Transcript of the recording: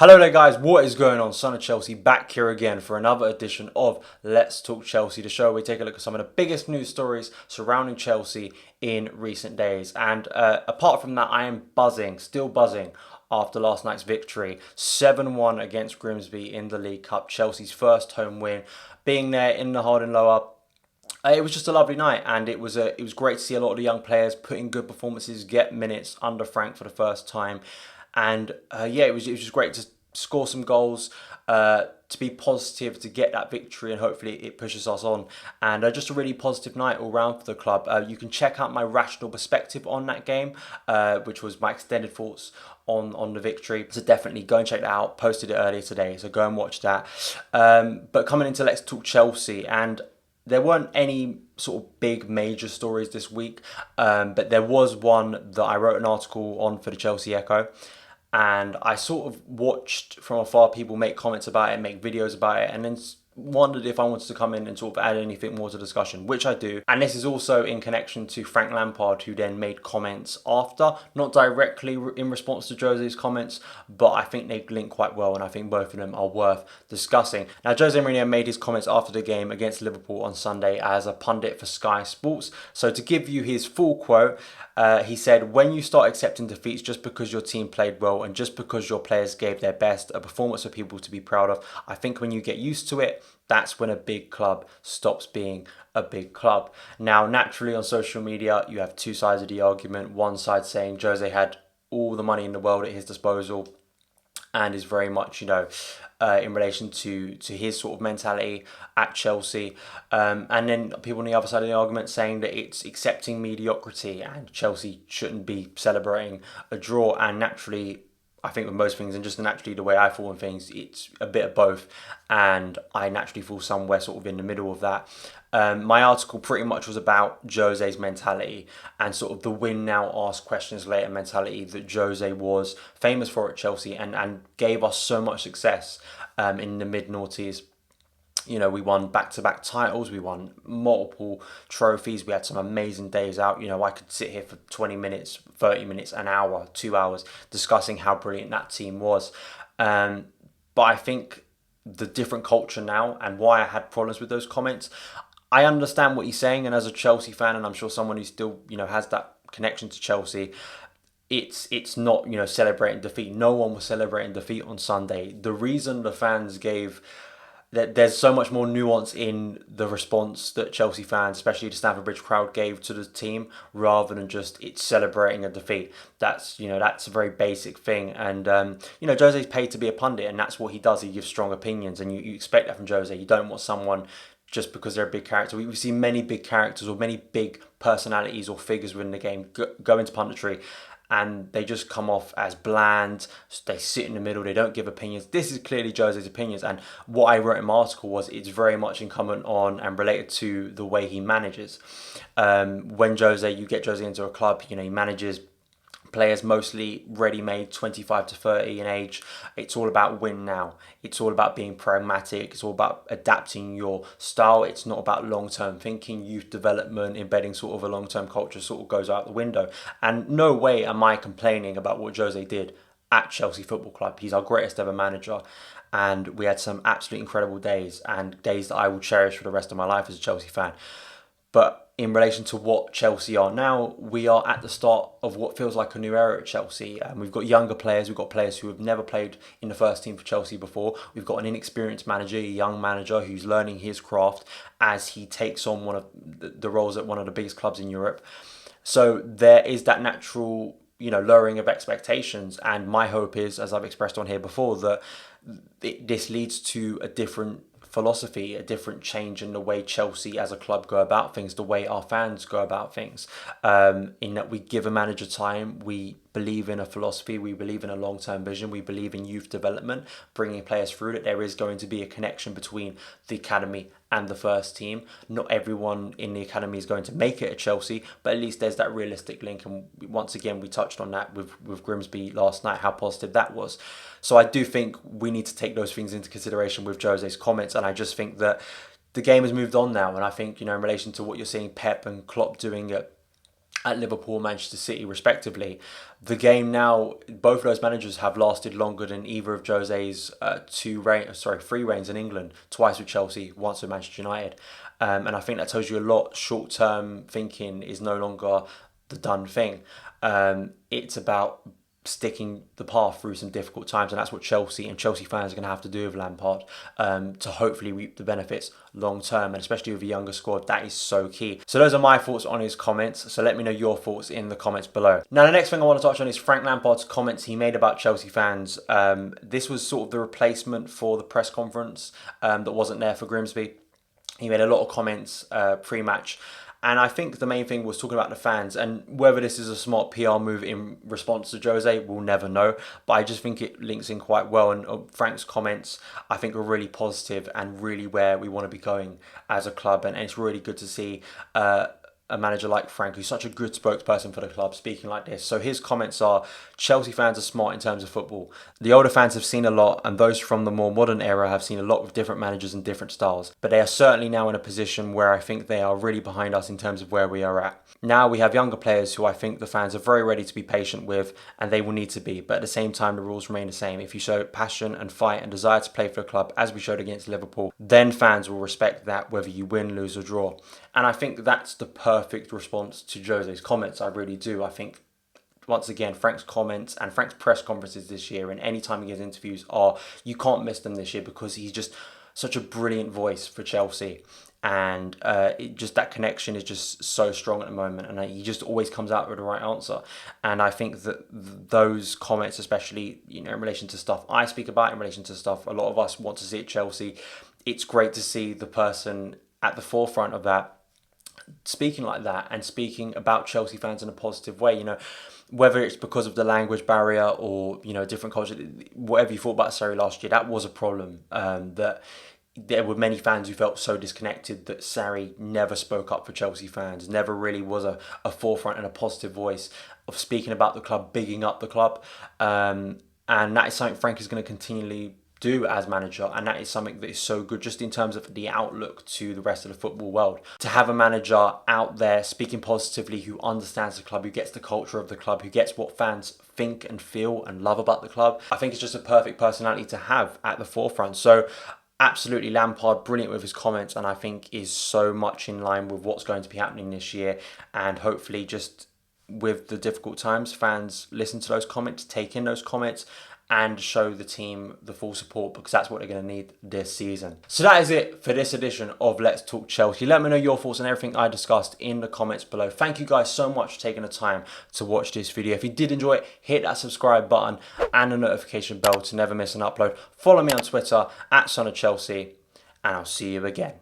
Hello there guys, what is going on? Son of Chelsea back here again for another edition of Let's Talk Chelsea, the show where we take a look at some of the biggest news stories surrounding Chelsea in recent days. And apart from that, I am still buzzing after last night's victory. 7-1 against Grimsby in the League Cup, Chelsea's first home win. Being there in the Harden Lower, it was just a lovely night, and it was great to see a lot of the young players put in good performances, get minutes under Frank for the first time. And it was just great to score some goals, to be positive, to get that victory, and hopefully it pushes us on. And just a really positive night all round for the club. You can check out my rational perspective on that game, which was my extended thoughts on the victory. So definitely go and check that out. Posted it earlier today, so go and watch that. But coming into Let's Talk Chelsea, and there weren't any sort of big major stories this week, but there was one that I wrote an article on for the Chelsea Echo. And I sort of watched from afar people make comments about it, make videos about it, and then wondered if I wanted to come in and sort of add anything more to the discussion, which I do. And this is also in connection to Frank Lampard, who then made comments after, not directly in response to Jose's comments, but I think they link quite well, and I think both of them are worth discussing. Now, Jose Mourinho made his comments after the game against Liverpool on Sunday as a pundit for Sky Sports. So to give you his full quote, he said, "When you start accepting defeats just because your team played well and just because your players gave their best, a performance for people to be proud of, I think when you get used to it, that's when a big club stops being a big club." Now, naturally on social media, you have two sides of the argument. One side saying Jose had all the money in the world at his disposal and is very much, in relation to his sort of mentality at Chelsea. And then people on the other side of the argument saying that it's accepting mediocrity and Chelsea shouldn't be celebrating a draw. And naturally, I think with most things, and just naturally the way I fall on things, it's a bit of both. And I naturally fall somewhere sort of in the middle of that. My article pretty much was about Jose's mentality and sort of the win now, ask questions later mentality that Jose was famous for at Chelsea and gave us so much success in the mid-noughties. We won back-to-back titles, we won multiple trophies, we had some amazing days out. I could sit here for 20 minutes, 30 minutes, an hour, 2 hours discussing how brilliant that team was. But I think the different culture now and why I had problems with those comments, I understand what he's saying, and as a Chelsea fan, and I'm sure someone who still, has that connection to Chelsea, it's not, celebrating defeat. No one was celebrating defeat on Sunday. The reason the fans gave that there's so much more nuance in the response that Chelsea fans, especially the Stamford Bridge crowd, gave to the team, rather than just it's celebrating a defeat. That's a very basic thing. And Jose's paid to be a pundit, and that's what he does. He gives strong opinions, and you expect that from Jose. You don't want someone just because they're a big character. We've seen many big characters or many big personalities or figures within the game go into punditry, and they just come off as bland. They sit in the middle. They don't give opinions. This is clearly Jose's opinions, and what I wrote in my article was it's very much incumbent on and related to the way he manages. When you get Jose into a club, he manages players mostly ready-made, 25 to 30 in age. It's all about win now. It's all about being pragmatic. It's all about adapting your style. It's not about long-term thinking. Youth development, embedding sort of a long-term culture sort of goes out the window. And no way am I complaining about what Jose did at Chelsea Football Club. He's our greatest ever manager. And we had some absolutely incredible days, and days that I will cherish for the rest of my life as a Chelsea fan. But in relation to what Chelsea are now, we are at the start of what feels like a new era at Chelsea. We've got younger players, we've got players who have never played in the first team for Chelsea before. We've got an inexperienced manager, a young manager who's learning his craft as he takes on one of the roles at one of the biggest clubs in Europe. So there is that natural, lowering of expectations. And my hope is, as I've expressed on here before, that this leads to a different philosophy, a different change in the way Chelsea as a club go about things, the way our fans go about things, in that we give a manager time, we believe in a philosophy, we believe in a long-term vision, we believe in youth development, bringing players through, that there is going to be a connection between the academy and the first team. Not everyone in the academy is going to make it at Chelsea, but at least there's that realistic link. And once again, we touched on that with Grimsby last night, how positive that was. So I do think we need to take those things into consideration with Jose's comments. And I just think that the game has moved on now. And I think, in relation to what you're seeing Pep and Klopp doing at at Liverpool, Manchester City, respectively. The game now, both of those managers have lasted longer than either of Jose's three reigns in England, twice with Chelsea, once with Manchester United. And I think that tells you a lot. Short-term thinking is no longer the done thing. It's about sticking the path through some difficult times, and that's what Chelsea and Chelsea fans are going to have to do with Lampard to hopefully reap the benefits long term, and especially with a younger squad, that is so key. So those are my thoughts on his comments, so let me know your thoughts in the comments below. Now the next thing I want to touch on is Frank Lampard's comments he made about Chelsea fans. This was sort of the replacement for the press conference that wasn't there for Grimsby. He made a lot of comments pre-match. And I think the main thing was talking about the fans, and whether this is a smart PR move in response to Jose, we'll never know. But I just think it links in quite well, and Frank's comments, I think, are really positive and really where we want to be going as a club. And it's really good to see a manager like Frank, who's such a good spokesperson for the club, speaking like this. So his comments are, Chelsea fans are smart in terms of football. The older fans have seen a lot, and those from the more modern era have seen a lot with different managers and different styles. But they are certainly now in a position where I think they are really behind us in terms of where we are at. Now we have younger players who I think the fans are very ready to be patient with, and they will need to be. But at the same time, the rules remain the same. If you show passion and fight and desire to play for the club, as we showed against Liverpool, then fans will respect that whether you win, lose or draw. And I think that's the perfect response to Jose's comments. I really do. I think, once again, Frank's comments and Frank's press conferences this year and any time he gives interviews you can't miss them this year, because he's just such a brilliant voice for Chelsea. And that connection is just so strong at the moment, and he just always comes out with the right answer. And I think that those comments, especially in relation to stuff I speak about, in relation to stuff a lot of us want to see at Chelsea, it's great to see the person at the forefront of that speaking like that and speaking about Chelsea fans in a positive way. Whether it's because of the language barrier or different culture, whatever you thought about Sarri last year, that was a problem. That there were many fans who felt so disconnected that Sarri never spoke up for Chelsea fans, never really was a forefront and a positive voice of speaking about the club, bigging up the club. And that is something Frank is going to continually do as manager, and that is something that is so good just in terms of the outlook to the rest of the football world. To have a manager out there speaking positively, who understands the club, who gets the culture of the club, who gets what fans think and feel and love about the club, I think it's just a perfect personality to have at the forefront. So absolutely, Lampard, brilliant with his comments, and I think is so much in line with what's going to be happening this year. And hopefully, just with the difficult times, fans listen to those comments, take in those comments, and show the team the full support, because that's what they're going to need this season. So that is it for this edition of Let's Talk Chelsea. Let me know your thoughts on everything I discussed in the comments below. Thank you guys so much for taking the time to watch this video. If you did enjoy it, hit that subscribe button and the notification bell to never miss an upload. Follow me on Twitter @SonOfChelsea, and I'll see you again.